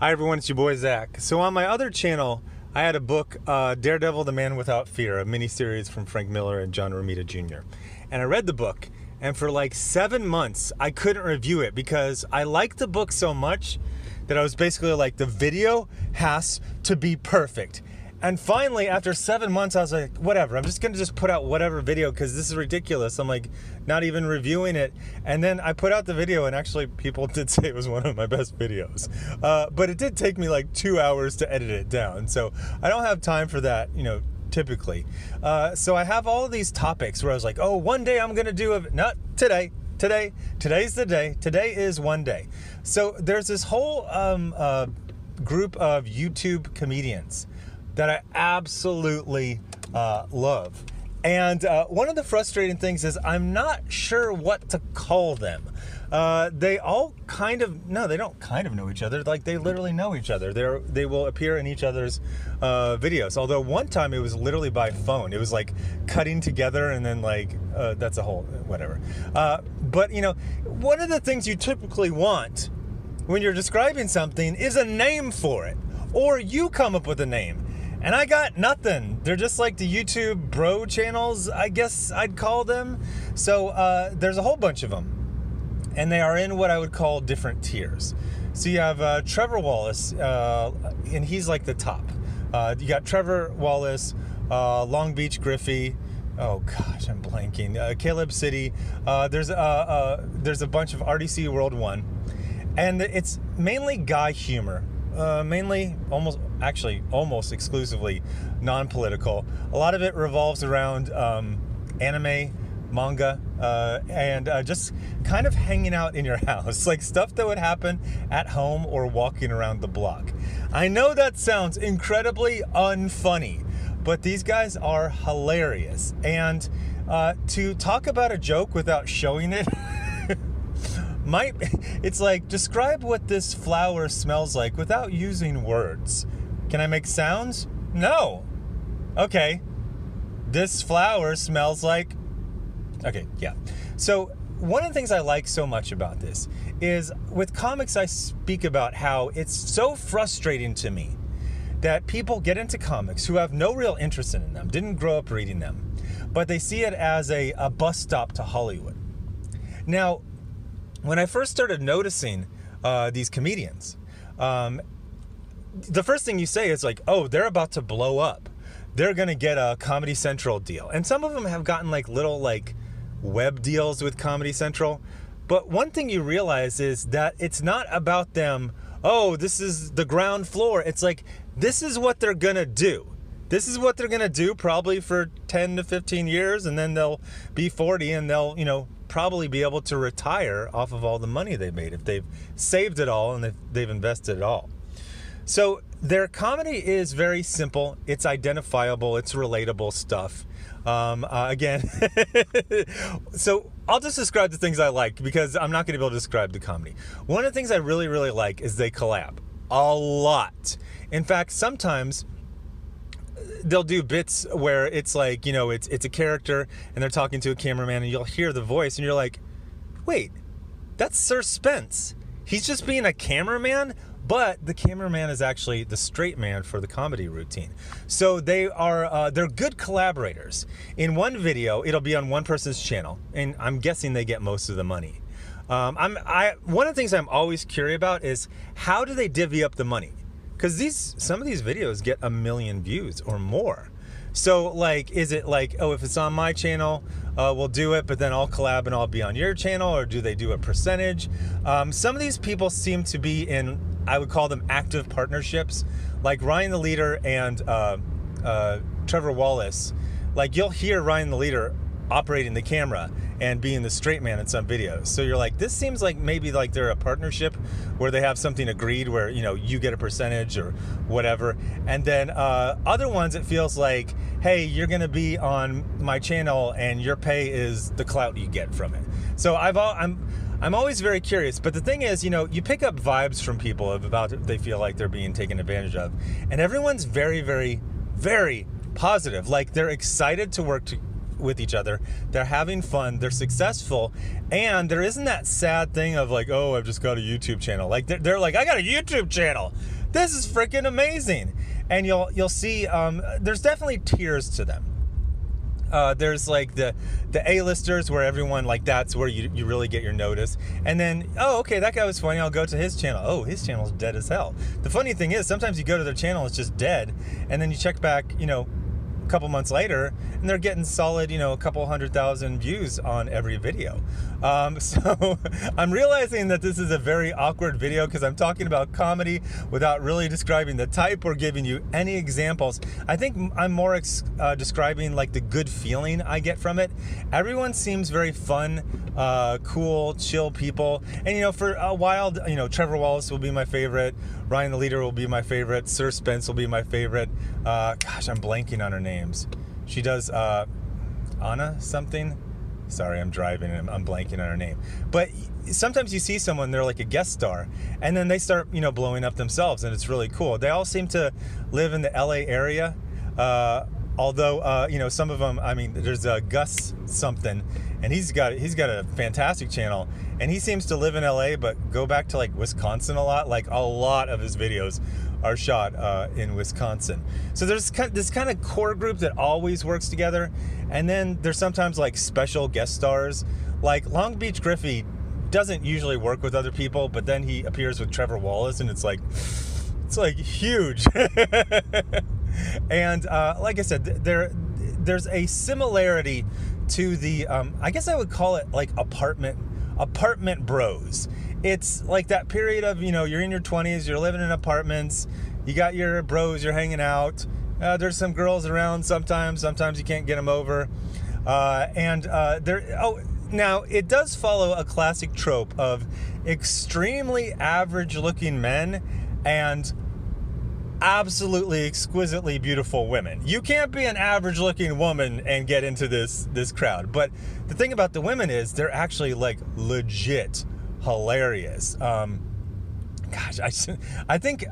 Hi everyone, it's your boy Zach. So on my other channel, I had a book, Daredevil, the Man Without Fear, a miniseries from Frank Miller and John Romita Jr. And I read the book, and for like 7 months, I couldn't review it because I liked the book so much that I was basically like, the video has to be perfect. And finally, after 7 months, I was like, whatever, I'm just gonna put out whatever video because this is ridiculous. I'm like, not even reviewing it. And then I put out the video, and actually people did say it was one of my best videos. But it did take me like 2 hours to edit it down. So I don't have time for that, typically. So I have all of these topics where I was like, oh, one day I'm gonna do it. Not today. Today's the day. Today is one day. So there's this whole group of YouTube comedians that I absolutely love. And one of the frustrating things is I'm not sure what to call them. They all they don't kind of know each other. Like, they literally know each other. They will appear in each other's videos. Although one time it was literally by phone. It was like cutting together and then like, that's a whole, whatever. But one of the things you typically want when you're describing something is a name for it. Or you come up with a name. And I got nothing. They're just like the YouTube bro channels, I guess I'd call them. So there's a whole bunch of them. And they are in what I would call different tiers. So you have Trevor Wallace, and he's like the top. You got Trevor Wallace, Long Beach Griffey. Oh gosh, I'm blanking. Caleb City. There's a bunch of RDC World 1. And it's mainly guy humor. Mainly, almost exclusively non-political. A lot of it revolves around anime, manga, and just kind of hanging out in your house, like stuff that would happen at home or walking around the block. I know that sounds incredibly unfunny, but these guys are hilarious. And to talk about a joke without showing it it's like, describe what this flower smells like without using words. Can I make sounds? No. Okay. This flower smells like... Okay, yeah. So one of the things I like so much about this is with comics, I speak about how it's so frustrating to me that people get into comics who have no real interest in them, didn't grow up reading them, but they see it as a bus stop to Hollywood. Now, when I first started noticing these comedians, the first thing you say is like, oh, they're about to blow up. They're going to get a Comedy Central deal. And some of them have gotten like little like web deals with Comedy Central. But one thing you realize is that it's not about them, oh, this is the ground floor. It's like, this is what they're going to do. This is what they're going to do probably for 10 to 15 years. And then they'll be 40 and they'll, probably be able to retire off of all the money they made if they've saved it all and they've invested it all. So their comedy is very simple. It's identifiable. It's relatable stuff. Again, so I'll just describe the things I like because I'm not going to be able to describe the comedy. One of the things I really, really like is they collab a lot. In fact, sometimes they'll do bits where it's like, it's a character and they're talking to a cameraman and you'll hear the voice and you're like, wait, that's Sir Spence. He's just being a cameraman, but the cameraman is actually the straight man for the comedy routine. So they're good collaborators. In one video, it'll be on one person's channel, and I'm guessing they get most of the money. One of the things I'm always curious about is how do they divvy up the money? Because some of these videos get 1 million views or more. So like, is it like, oh, if it's on my channel, we'll do it, but then I'll collab and I'll be on your channel, or do they do a percentage? Some of these people seem to be in, I would call them active partnerships, like Ryan the Leader and Trevor Wallace. Like, you'll hear Ryan the Leader operating the camera and being the straight man in some videos. So you're like, this seems like maybe like they're a partnership where they have something agreed where, you get a percentage or whatever. And then other ones, it feels like, hey, you're going to be on my channel and your pay is the clout you get from it. So I'm always very curious. But the thing is, you pick up vibes from people about they feel like they're being taken advantage of. And everyone's very, very, very positive. Like, they're excited to work with each other. They're having fun. They're successful. And there isn't that sad thing of like, oh, I've just got a YouTube channel. Like, they're like, I got a YouTube channel. this is freaking amazing. And you'll see there's definitely tiers to them. There's like the A-listers where everyone, like, that's where you really get your notice. And then, oh, okay, that guy was funny, I'll go to his channel. Oh, his channel's dead as hell. The funny thing is, sometimes you go to their channel, it's just dead, and then you check back, a couple months later, and they're getting solid, a couple 100,000 views on every video. So I'm realizing that this is a very awkward video because I'm talking about comedy without really describing the type or giving you any examples. I think I'm more describing like the good feeling I get from it. Everyone seems very fun, cool, chill people. And for a while, Trevor Wallace will be my favorite. Ryan the Leader will be my favorite. Sir Spence will be my favorite. Gosh, I'm blanking on her names. She does Anna something. Sorry, I'm driving and I'm blanking on her name. But sometimes you see someone, they're like a guest star, and then they start, blowing up themselves, and it's really cool. They all seem to live in the LA area. Although, some of them, there's Gus something, and he's got a fantastic channel, and he seems to live in LA, but go back to like Wisconsin a lot. Like a lot of his videos are shot in Wisconsin. So there's this kind of core group that always works together, and then there's sometimes like special guest stars. Like Long Beach Griffey doesn't usually work with other people, but then he appears with Trevor Wallace, and it's like huge. And like I said, there's a similarity to the I guess I would call it like apartment bros. It's like that period of, you're in your 20s, you're living in apartments, you got your bros, you're hanging out. There's some girls around sometimes you can't get them over. Now it does follow a classic trope of extremely average looking men and absolutely exquisitely beautiful women. You can't be an average looking woman and get into this crowd. But the thing about the women is they're actually like legit hilarious. Gosh, I think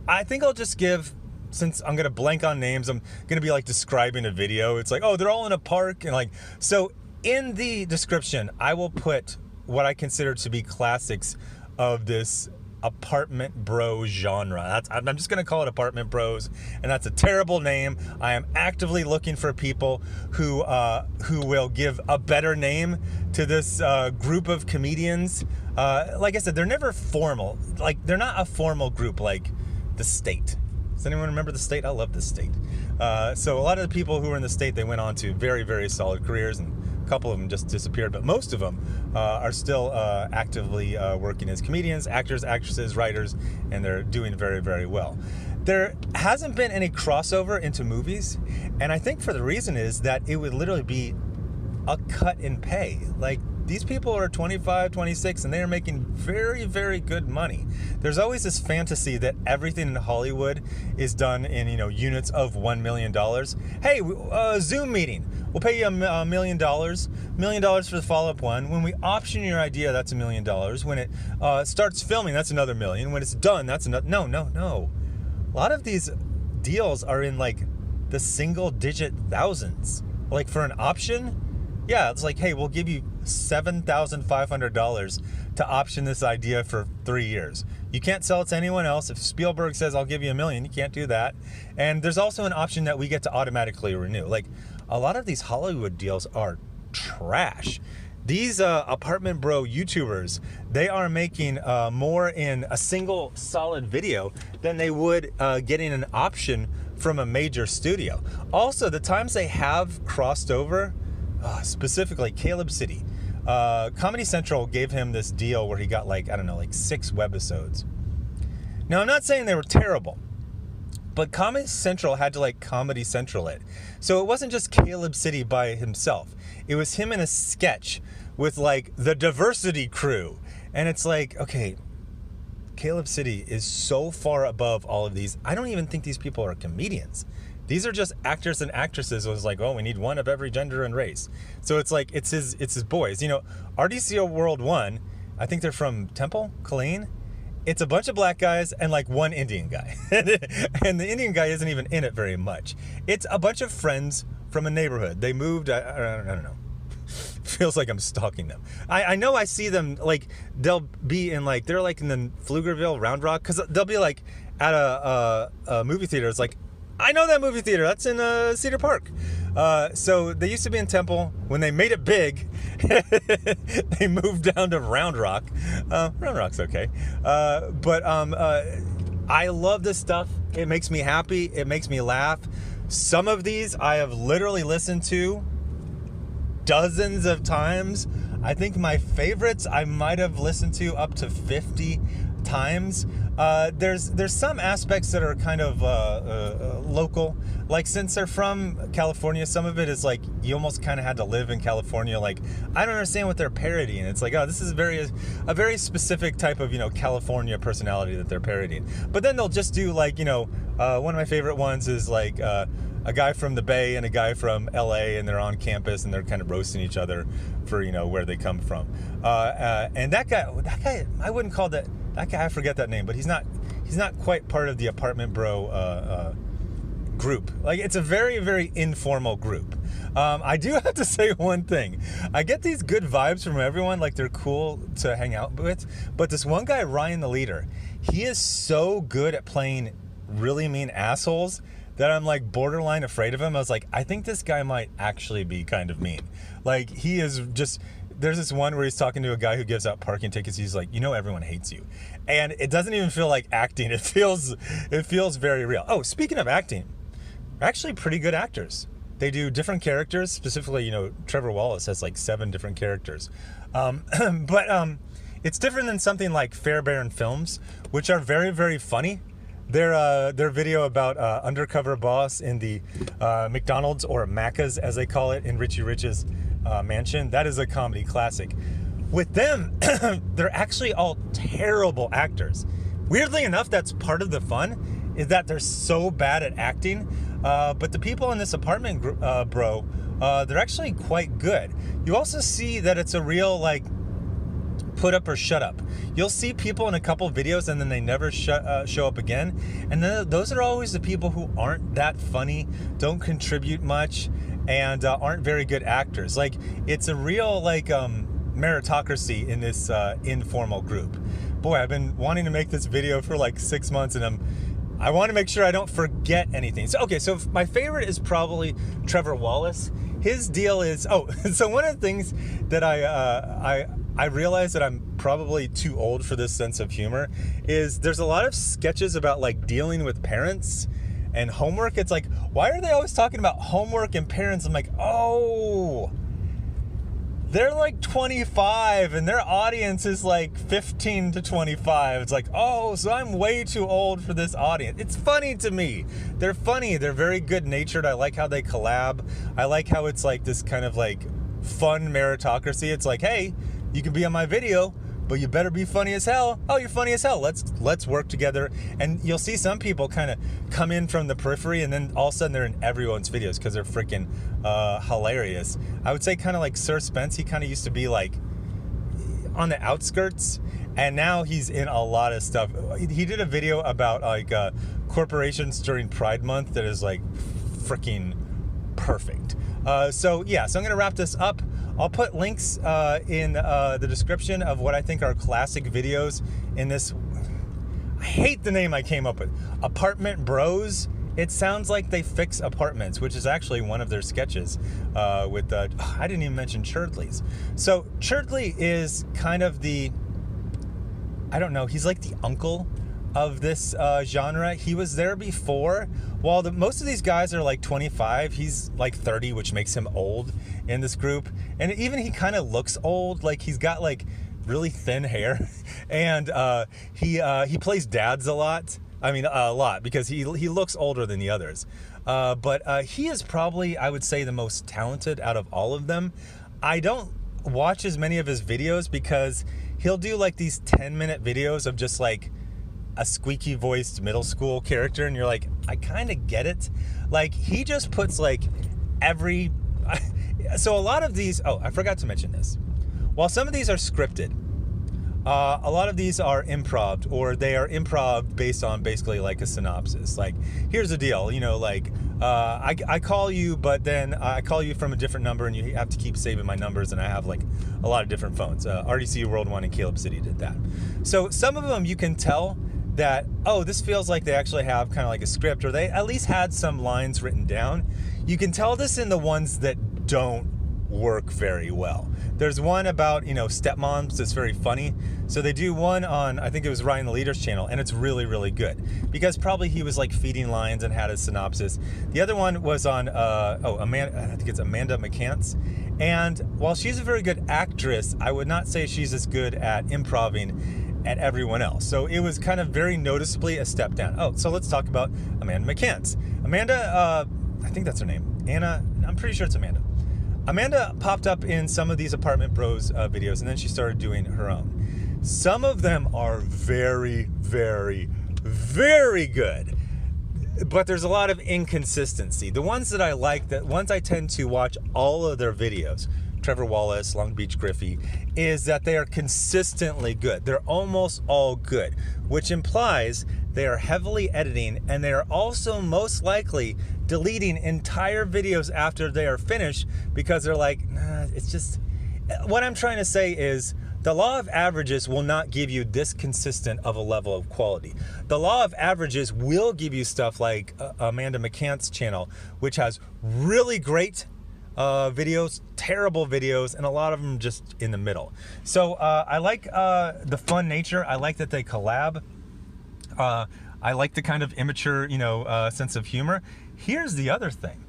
I'll just give, since I'm gonna blank on names, I'm gonna be like describing a video. It's like, oh, they're all in a park, and like, so in the description I will put what I consider to be classics of this apartment bro genre. I'm just going to call it apartment bros, and that's a terrible name. I am actively looking for people who will give a better name to this group of comedians. Like I said, they're never formal. Like, they're not a formal group like The State. Does anyone remember The State? I love The State. So a lot of the people who were in The State, they went on to very, very solid careers, and a couple of them just disappeared, but most of them are still actively working as comedians, actors, actresses, writers, and they're doing very, very well. There hasn't been any crossover into movies, and I think for the reason is that it would literally be a cut in pay. Like, these people are 25, 26, and they are making very, very good money. There's always this fantasy that everything in Hollywood is done in, units of $1 million. Hey, Zoom meeting. We'll pay you $1 million. $1 million for the follow-up one. When we option your idea, that's $1 million. When it starts filming, that's another $1 million. When it's done, that's another. No. A lot of these deals are in like the single-digit thousands. Like for an option, yeah, it's like, hey, we'll give you $7,500 to option this idea for 3 years. You can't sell it to anyone else. If Spielberg says, I'll give you $1 million, you can't do that. And there's also an option that we get to automatically renew. Like, a lot of these Hollywood deals are trash. These apartment bro YouTubers, they are making more in a single solid video than they would getting an option from a major studio. Also, the times they have crossed over, specifically Caleb City, Comedy Central gave him this deal where he got like 6 webisodes. Now, I'm not saying they were terrible, but Comedy Central had to like Comedy Central it. So it wasn't just Caleb City by himself. It was him in a sketch with like the diversity crew. And it's like, okay, Caleb City is so far above all of these. I don't even think these people are comedians. These are just actors and actresses. It was like, oh, we need one of every gender and race. So it's like, it's his boys. RDCO World 1, I think they're from Temple, Killeen. It's a bunch of black guys and like one Indian guy. And the Indian guy isn't even in it very much. It's a bunch of friends from a neighborhood. They moved, I don't know, feels like I'm stalking them. I know I see them, like, they'll be in, like, they're like in the Pflugerville, Round Rock, because they'll be like at a movie theater. It's like, I know that movie theater. That's in Cedar Park. So they used to be in Temple. When they made it big, they moved down to Round Rock. Round Rock's okay. But I love this stuff. It makes me happy. It makes me laugh. Some of these I have literally listened to dozens of times. I think my favorites I might have listened to up to 50 times. There's some aspects that are kind of local. Like, since they're from California, some of it is like you almost kind of had to live in California. Like, I don't understand what they're parodying. It's like, oh, this is a very specific type of, California personality that they're parodying. But then they'll just do, like, one of my favorite ones is like a guy from the Bay and a guy from LA, and they're on campus and they're kind of roasting each other for, where they come from. And that guy, I wouldn't call that guy, I forget that name, but he's not quite part of the Apartment Bro group. Like, it's a very, very informal group. I do have to say one thing. I get these good vibes from everyone, like they're cool to hang out with, but this one guy, Ryan the leader, he is so good at playing really mean assholes that I'm like borderline afraid of him. I was like, I think this guy might actually be kind of mean. Like, he is just, there's this one where he's talking to a guy who gives out parking tickets. He's like, everyone hates you. And it doesn't even feel like acting. It feels very real. Oh, speaking of acting, they're actually pretty good actors. They do different characters. Specifically, Trevor Wallace has like 7 different characters. But it's different than something like Fairbairn Films, which are very, very funny. Their video about undercover boss in the McDonald's, or Macca's as they call it, in Richie Rich's mansion. That is a comedy classic. With them, they're actually all terrible actors. Weirdly enough, that's part of the fun, is that they're so bad at acting. But the people in this Apartment Bro, they're actually quite good. You also see that it's a real, like, put up or shut up. You'll see people in a couple videos and then they never show up again. And then those are always the people who aren't that funny, don't contribute much, and aren't very good actors. Like, it's a real, like, meritocracy in this informal group. Boy, I've been wanting to make this video for like 6 months, and I want to make sure I don't forget anything. So, okay, so my favorite is probably Trevor Wallace. His deal is, so one of the things that I realize that I'm probably too old for this sense of humor is there's a lot of sketches about, like, dealing with parents and homework. It's like, why are they always talking about homework and parents? I'm like, oh, they're like 25 and their audience is like 15 to 25. It's like, oh, so I'm way too old for this audience. It's funny to me. They're funny. They're very good natured. I like how they collab. I like how it's like this kind of like fun meritocracy. It's like, hey, you can be on my video, but you better be funny as hell. Oh, you're funny as hell. Let's work together. And you'll see some people kind of come in from the periphery, and then all of a sudden they're in everyone's videos because they're freaking hilarious. I would say kind of like Sir Spence. He kind of used to be like on the outskirts, and now he's in a lot of stuff. He did a video about like corporations during Pride Month that is like freaking perfect. So I'm gonna wrap this up. I'll put links in the description of what I think are classic videos in this. I hate the name I came up with. Apartment Bros. It sounds like they fix apartments, which is actually one of their sketches with I didn't even mention Churdley's. So Churdley is kind of the, I don't know, he's like the uncle of this genre. He was there before. While most of these guys are like 25, he's like 30, which makes him old in this group. And even he kind of looks old. Like, he's got like really thin hair, and he plays dads a lot. I mean, a lot, because he looks older than the others. But he is probably, I would say, the most talented out of all of them. I don't watch as many of his videos because he'll do like these 10-minute videos of just like a squeaky voiced middle school character, and you're like, I kind of get it. Like, he just puts like so a lot of these, I forgot to mention this. While some of these are scripted, a lot of these are improv, or they are improv based on basically like a synopsis. Like, here's the deal, like I call you, but then I call you from a different number, and you have to keep saving my numbers, and I have like a lot of different phones. RDC World One and Caleb City did that. So some of them you can tell that, oh, this feels like they actually have kind of like a script, or they at least had some lines written down. You can tell this in the ones that don't work very well. There's one about, stepmoms that's very funny. So they do one on, I think it was Ryan the Leader's channel, and it's really, really good because probably he was like feeding lines and had a synopsis. The other one was on, Amanda, I think it's Amanda McCants. And while she's a very good actress, I would not say she's as good at improving at everyone else. So it was kind of very noticeably a step down. Oh, so let's talk about Amanda McCants. Amanda, I think that's her name. Anna, I'm pretty sure it's Amanda. Amanda popped up in some of these Apartment Bros videos, and then she started doing her own. Some of them are very, very, very good, but there's a lot of inconsistency. The ones that I like, the ones I tend to watch all of their videos, Trevor Wallace, Long Beach Griffey, is that they are consistently good. They're almost all good, which implies they are heavily editing, and they are also most likely deleting entire videos after they are finished because they're like, nah, it's just... What I'm trying to say is the law of averages will not give you this consistent of a level of quality. The law of averages will give you stuff like Amanda McCant's channel, which has really great videos, terrible videos, and a lot of them just in the middle. So I like the fun nature. I like that they collab. I like the kind of immature, sense of humor. Here's the other thing.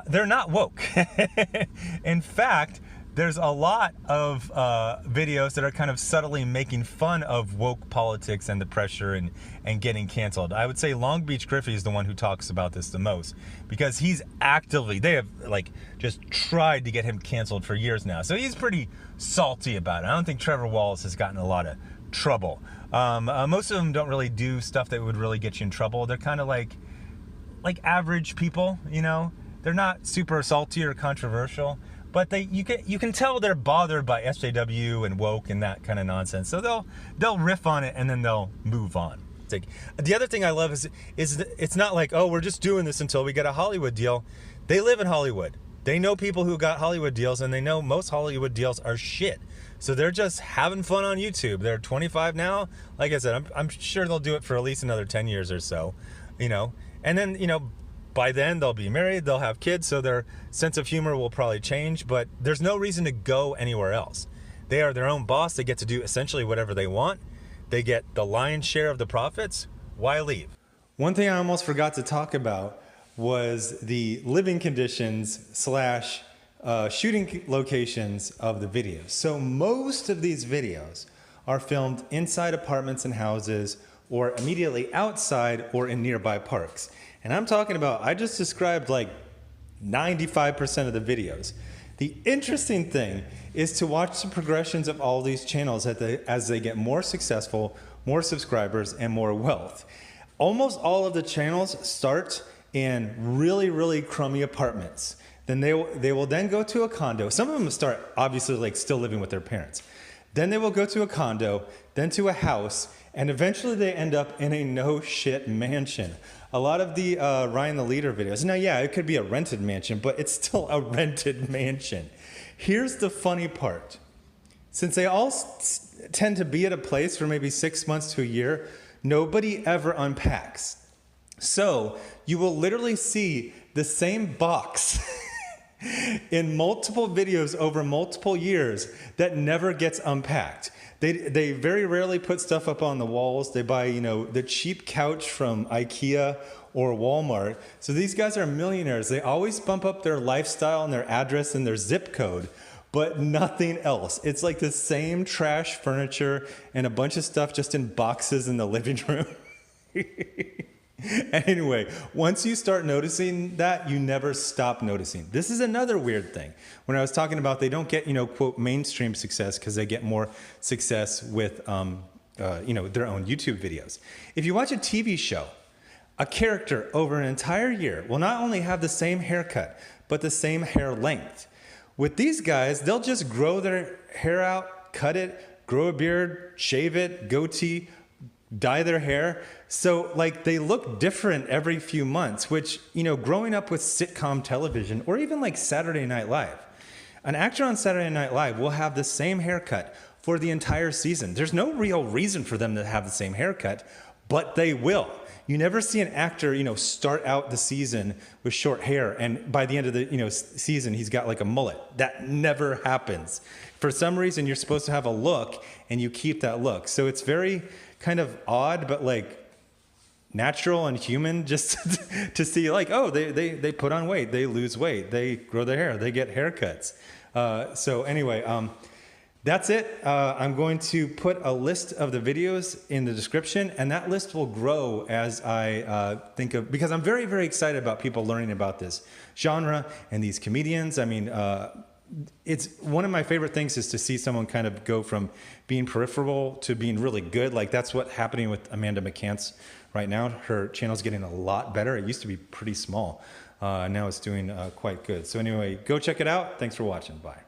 They're not woke. In fact, there's a lot of videos that are kind of subtly making fun of woke politics and the pressure and getting canceled. I would say Long Beach Griffey is the one who talks about this the most because he's actively, they have like just tried to get him canceled for years now. So he's pretty salty about it. I don't think Trevor Wallace has gotten a lot of trouble. Most of them don't really do stuff that would really get you in trouble. They're kind of like average people, They're not super salty or controversial, but you can tell they're bothered by SJW and woke and that kind of nonsense. So they'll riff on it and then they'll move on. The other thing I love is it's not like, oh, we're just doing this until we get a Hollywood deal. They live in Hollywood. They know people who got Hollywood deals, and they know most Hollywood deals are shit. So they're just having fun on YouTube. They're 25 now. Like I said, I'm sure they'll do it for at least another 10 years or so, And then, by then they'll be married, they'll have kids, so their sense of humor will probably change, but there's no reason to go anywhere else. They are their own boss. They get to do essentially whatever they want. They get the lion's share of the profits. Why leave? One thing I almost forgot to talk about was the living conditions / shooting locations of the videos. So most of these videos are filmed inside apartments and houses, or immediately outside or in nearby parks. And I'm talking about, I just described like 95% of the videos. The interesting thing is to watch the progressions of all these channels as they get more successful, more subscribers, and more wealth. Almost all of the channels start in really, really crummy apartments. Then they will then go to a condo. Some of them start obviously like still living with their parents. Then they will go to a condo, then to a house, and eventually they end up in a no-shit mansion. A lot of the Ryan the Leader videos, now yeah, it could be a rented mansion, but it's still a rented mansion. Here's the funny part. Since they all tend to be at a place for maybe 6 months to a year, nobody ever unpacks. So you will literally see the same box in multiple videos over multiple years that never gets unpacked. They very rarely put stuff up on the walls. They buy, the cheap couch from IKEA or Walmart. So these guys are millionaires. They always bump up their lifestyle and their address and their zip code, but nothing else. It's like the same trash furniture and a bunch of stuff just in boxes in the living room. Anyway, once you start noticing that, you never stop noticing. This is another weird thing. When I was talking about they don't get, quote, mainstream success because they get more success with, their own YouTube videos. If you watch a TV show, a character over an entire year will not only have the same haircut, but the same hair length. With these guys, they'll just grow their hair out, cut it, grow a beard, shave it, goatee, dye their hair. So like they look different every few months, which, you know, growing up with sitcom television or even like Saturday Night Live, an actor on Saturday Night Live will have the same haircut for the entire season. There's no real reason for them to have the same haircut, but they will. You never see an actor, you know, start out the season with short hair and by the end of the, you know, season, he's got like a mullet. That never happens. For some reason, you're supposed to have a look and you keep that look. So it's very kind of odd, but like natural and human just to see like, oh, they put on weight, they lose weight, they grow their hair, they get haircuts. So anyway, that's it. I'm going to put a list of the videos in the description, and that list will grow as I think of, because I'm very, very excited about people learning about this genre and these comedians. I mean, it's one of my favorite things is to see someone kind of go from being peripheral to being really good. Like that's what's happening with Amanda McCants right now. Her channel's getting a lot better. It used to be pretty small. Now it's doing quite good. So anyway, go check it out. Thanks for watching. Bye.